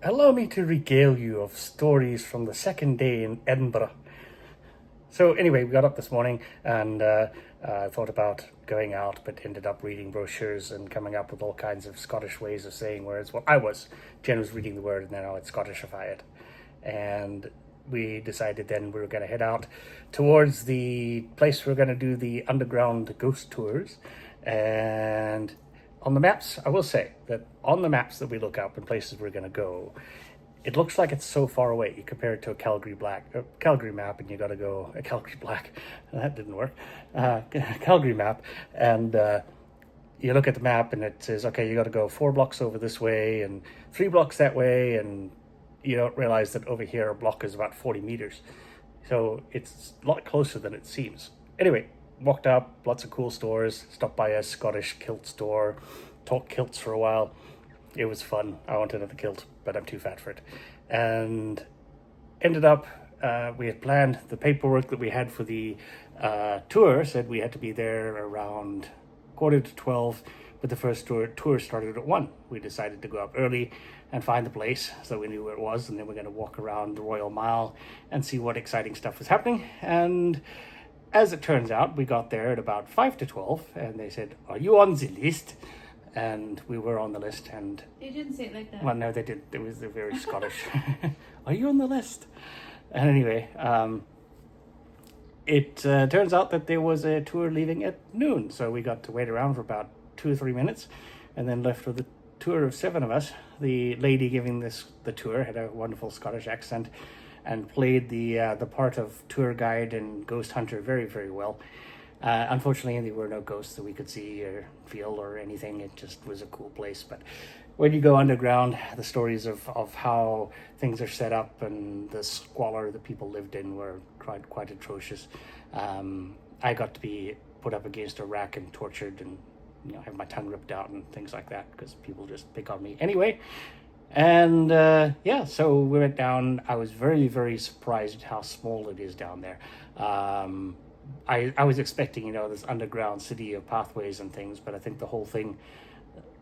allow me to regale you of stories from the second day in Edinburgh. So, anyway, we got up this morning and thought about going out, but ended up reading brochures and coming up with all kinds of Scottish ways of saying words. Well, I was. Jen was reading the word, and then I would Scottishify it. And we decided then we were going to head out towards the place we're going to do the underground ghost tours. And on the maps, I will say that on the maps that we look up and places we're going to go, it looks like it's so far away. You compare it to a Calgary map, and you got to go a Calgary Black. That didn't work. Calgary map, and you look at the map, and it says, okay, you got to go 4 blocks over this way and 3 blocks that way, and you don't realize that over here a block is about 40 meters. So it's a lot closer than it seems. Anyway, walked up, lots of cool stores, stopped by a Scottish kilt store, talked kilts for a while. It was fun. I wanted another kilt, but I'm too fat for it. And ended up, we had planned the paperwork that we had for the tour, said we had to be there around 11:45, but the first tour started at 1. We decided to go up early and find the place so we knew where it was, and then we're going to walk around the Royal Mile and see what exciting stuff was happening. And as it turns out, we got there at about 5 to 12, and they said, "Are you on the list?" And we were on the list, and They didn't say it like that. well, no, they did. It was very Scottish. Are you on the list? And anyway, it turns out that there was a tour leaving at noon, so we got to wait around for about 2 or 3 minutes, and then left with a tour of 7 of us. The lady giving the tour had a wonderful Scottish accent, and played the part of tour guide and ghost hunter very, very well. Unfortunately, there were no ghosts that we could see or feel or anything. It just was a cool place. But when you go underground, the stories of how things are set up and the squalor that people lived in were quite atrocious. I got to be put up against a rack and tortured, and have my tongue ripped out and things like that because people just pick on me. Anyway, and so we went down. I was very, very surprised at how small it is down there. I was expecting, this underground city of pathways and things, but I think the whole thing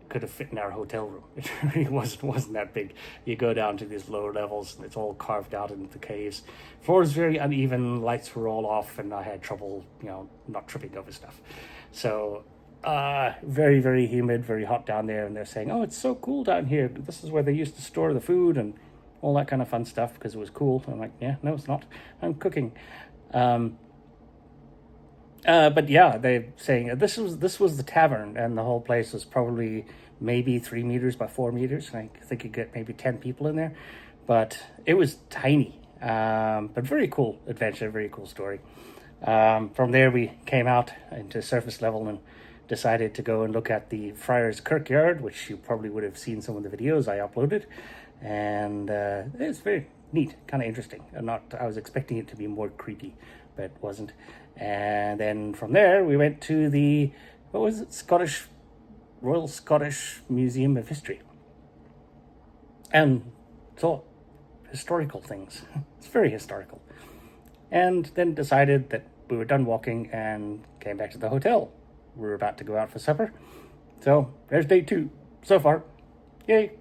could have fit in our hotel room. It really wasn't that big. You go down to these lower levels, and it's all carved out into the caves. Floor is very uneven, lights were all off, and I had trouble, not tripping over stuff. So, very, very humid, very hot down there, and they're saying, "Oh, it's so cool down here. This is where they used to store the food," and all that kind of fun stuff because it was cool. I'm like, yeah, no, it's not. I'm cooking. But yeah, they're saying this was the tavern, and the whole place was probably maybe 3 meters by 4 meters. I think you get maybe 10 people in there, but it was tiny. But very cool adventure, very cool story. From there, we came out into surface level and decided to go and look at the Friars Kirkyard, which you probably would have seen some of the videos I uploaded, and it's very neat, kind of interesting. I was expecting it to be more creepy, but it wasn't. And then from there, we went to the, Royal Scottish Museum of History, and saw historical things. It's very historical. And then decided that we were done walking and came back to the hotel. We were about to go out for supper. So there's day 2 so far. Yay.